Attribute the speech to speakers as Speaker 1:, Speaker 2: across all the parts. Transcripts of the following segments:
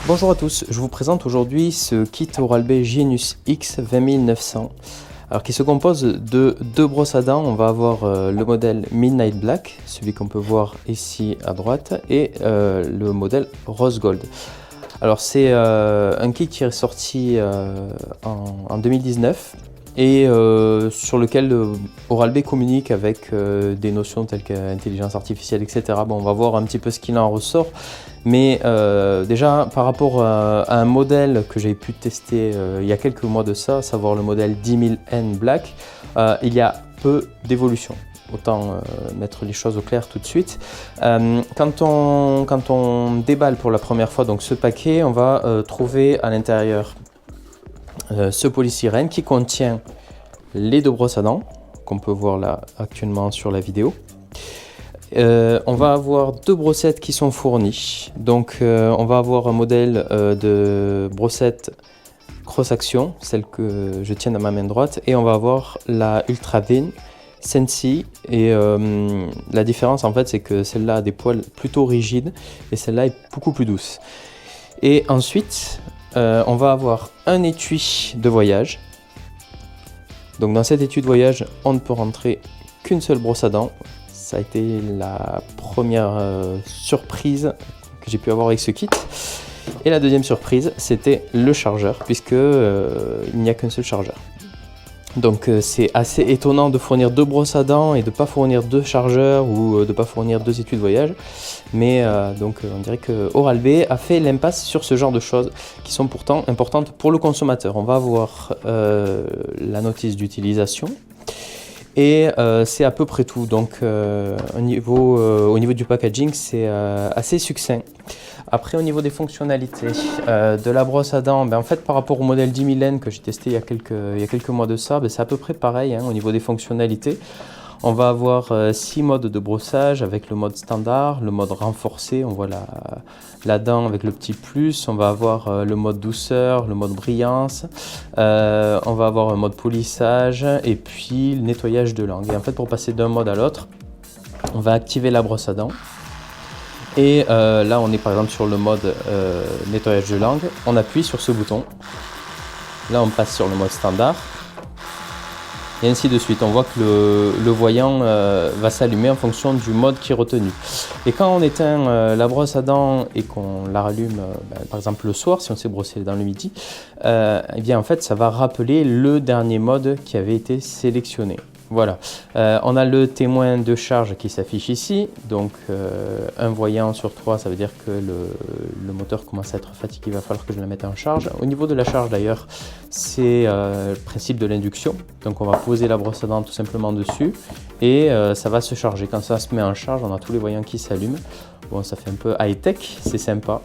Speaker 1: Bonjour à tous, je vous présente aujourd'hui ce kit Oral-B Genius X 20900 alors qui se compose de deux brosses à dents. On va avoir le modèle Midnight Black, celui qu'on peut voir ici à droite, et le modèle Rose Gold. Alors c'est un kit qui est sorti en 2019 et sur lequel Oral-B communique avec des notions telles qu'intelligence artificielle, etc. Bon, on va voir un petit peu ce qu'il en ressort, mais déjà par rapport à un modèle que j'ai pu tester il y a quelques mois de ça, à savoir le modèle 10000N Black, il y a peu d'évolution. Autant mettre les choses au clair tout de suite. Quand on déballe pour la première fois donc ce paquet, on va trouver à l'intérieur ce polystyrène qui contient les deux brosses à dents qu'on peut voir là actuellement sur la vidéo. On va avoir deux brossettes qui sont fournies. Donc on va avoir un modèle de brossette cross action, celle que je tiens dans ma main droite, et on va avoir la Ultra Thin Sensi, et la différence en fait c'est que celle-là a des poils plutôt rigides et celle-là est beaucoup plus douce. Et ensuite on va avoir un étui de voyage. Donc dans cet étui de voyage on ne peut rentrer qu'une seule brosse à dents. Ça a été la première surprise que j'ai pu avoir avec ce kit. Et la deuxième surprise c'était le chargeur, puisque il n'y a qu'un seul chargeur. Donc c'est assez étonnant de fournir deux brosses à dents et de ne pas fournir deux chargeurs ou de ne pas fournir deux étuis de voyage. Mais donc on dirait que Oral-B a fait l'impasse sur ce genre de choses qui sont pourtant importantes pour le consommateur. On va avoir la notice d'utilisation. Et c'est à peu près tout. Donc au niveau du packaging, c'est assez succinct. Après, au niveau des fonctionnalités de la brosse à dents, en fait par rapport au modèle 10000N que j'ai testé il y a quelques mois de ça, c'est à peu près pareil au niveau des fonctionnalités. On va avoir 6 modes de brossage avec le mode standard, le mode renforcé, on voit la dent avec le petit plus, on va avoir le mode douceur, le mode brillance, on va avoir un mode polissage et puis le nettoyage de langue. Et en fait pour passer d'un mode à l'autre, on va activer la brosse à dents. Et là on est par exemple sur le mode nettoyage de langue, on appuie sur ce bouton, là on passe sur le mode standard. Et ainsi de suite, on voit que le voyant va s'allumer en fonction du mode qui est retenu. Et quand on éteint la brosse à dents et qu'on la rallume, par exemple le soir, si on s'est brossé les dents le midi, eh bien en fait ça va rappeler le dernier mode qui avait été sélectionné. Voilà, on a le témoin de charge qui s'affiche ici, donc un voyant sur 3, ça veut dire que le moteur commence à être fatigué, il va falloir que je la mette en charge. Au niveau de la charge d'ailleurs, c'est le principe de l'induction, donc on va poser la brosse à dents tout simplement dessus et ça va se charger. Quand ça se met en charge, on a tous les voyants qui s'allument. Bon, ça fait un peu high-tech, c'est sympa.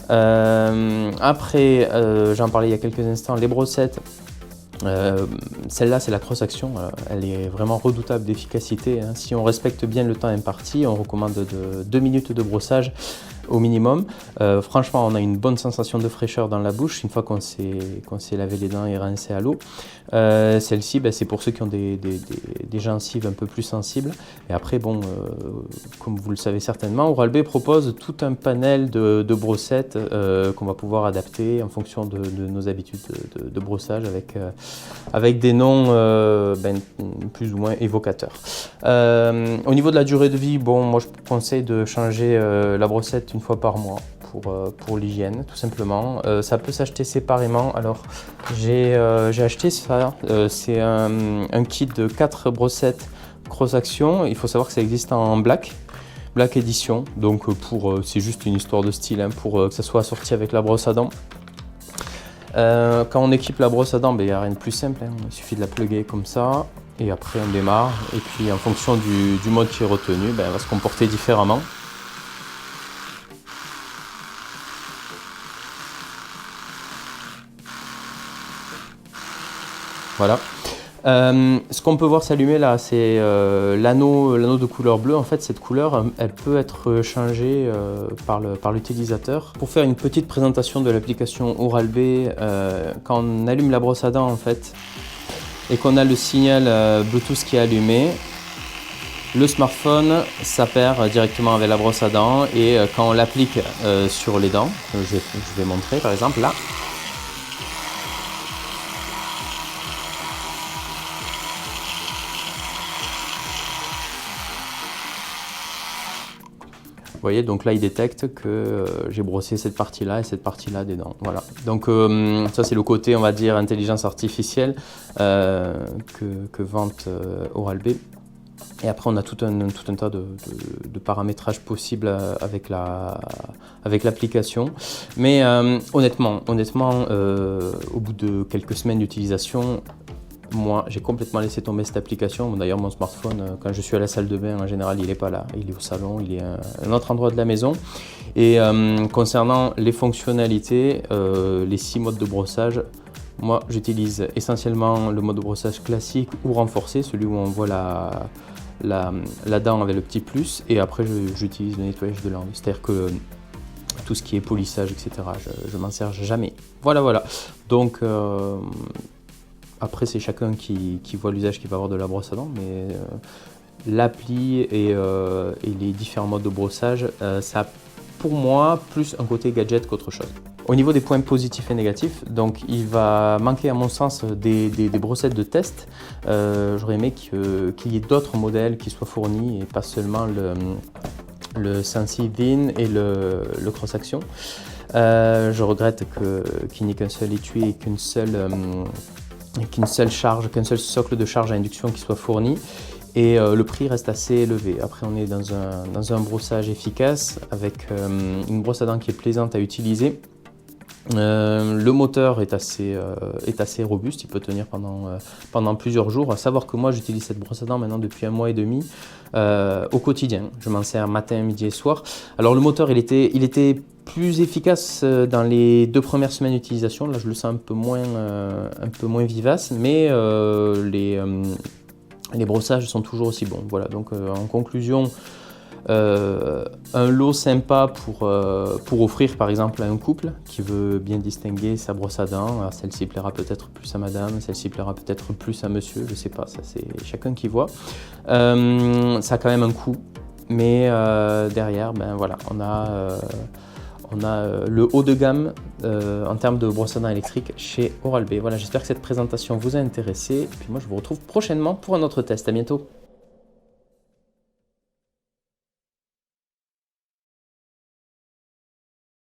Speaker 1: Après, j'en parlais il y a quelques instants, les brossettes. Celle-là c'est la cross action, elle est vraiment redoutable d'efficacité. Si on respecte bien le temps imparti, on recommande 2 minutes de brossage au minimum. Franchement on a une bonne sensation de fraîcheur dans la bouche une fois qu'on s'est lavé les dents et rincé à l'eau. Celle-ci c'est pour ceux qui ont des gencives un peu plus sensibles. Et après bon, comme vous le savez certainement, Oral-B propose tout un panel de brossettes qu'on va pouvoir adapter en fonction de nos habitudes de brossage avec des noms plus ou moins évocateurs. Au niveau de la durée de vie, bon, moi je conseille de changer la brossette une fois par mois pour l'hygiène tout simplement. Ça peut s'acheter séparément. Alors j'ai acheté ça, c'est un kit de 4 brossettes cross action. Il faut savoir que ça existe en Black Edition, donc c'est juste une histoire de style pour que ça soit assorti avec la brosse à dents. Quand on équipe la brosse à dents, il n'y a rien de plus simple, il suffit de la plugger comme ça et après on démarre, et puis en fonction du mode qui est retenu, elle va se comporter différemment. Voilà. Ce qu'on peut voir s'allumer là, c'est l'anneau de couleur bleue. En fait, cette couleur, elle peut être changée par l'utilisateur. Pour faire une petite présentation de l'application Oral-B, quand on allume la brosse à dents en fait, et qu'on a le signal Bluetooth qui est allumé, Le smartphone, ça perd directement avec la brosse à dents et quand on l'applique sur les dents, je vais montrer par exemple là. Vous voyez, donc là, il détecte que j'ai brossé cette partie-là et cette partie-là des dents. Voilà. Donc ça, c'est le côté, on va dire, intelligence artificielle que vante Oral-B. Et après, on a tout un tas de paramétrages possibles avec l'application. Mais honnêtement, au bout de quelques semaines d'utilisation, moi, j'ai complètement laissé tomber cette application. D'ailleurs, mon smartphone, quand je suis à la salle de bain, en général, il n'est pas là. Il est au salon, il est à un autre endroit de la maison. Et concernant les fonctionnalités, les 6 modes de brossage, moi, j'utilise essentiellement le mode de brossage classique ou renforcé, celui où on voit la dent avec le petit plus. Et après, j'utilise le nettoyage de l'angle. C'est-à-dire que tout ce qui est polissage, etc., je m'en sers jamais. Voilà. Donc... après, c'est chacun qui voit l'usage qu'il va avoir de la brosse à dents, mais l'appli et les différents modes de brossage, ça a pour moi plus un côté gadget qu'autre chose. Au niveau des points positifs et négatifs, donc il va manquer à mon sens des brossettes de test. J'aurais aimé qu'il y ait d'autres modèles qui soient fournis et pas seulement le Sensi Thin et le Cross Action. Je regrette qu'il n'y ait qu'un seul étui et qu'une seule socle de charge à induction qui soit fourni et le prix reste assez élevé. Après, on est dans un brossage efficace avec une brosse à dents qui est plaisante à utiliser. Le moteur est assez robuste, il peut tenir pendant plusieurs jours. À savoir que moi j'utilise cette brosse à dents maintenant depuis 1 mois et demi au quotidien. Je m'en sers matin, midi et soir. Alors le moteur il était plus efficace dans les 2 premières semaines d'utilisation. Là je le sens un peu moins vivace, mais les brossages sont toujours aussi bons. Voilà, donc en conclusion, un lot sympa pour offrir par exemple à un couple qui veut bien distinguer sa brosse à dents. Celle-ci plaira peut-être plus à madame, celle-ci plaira peut-être plus à monsieur, je sais pas, ça c'est chacun qui voit. Ça a quand même un coût, mais derrière, ben voilà, on a le haut de gamme en termes de brosse à dents électrique chez Oral-B. Voilà, j'espère que cette présentation vous a intéressé. Et puis moi je vous retrouve prochainement pour un autre test. À bientôt.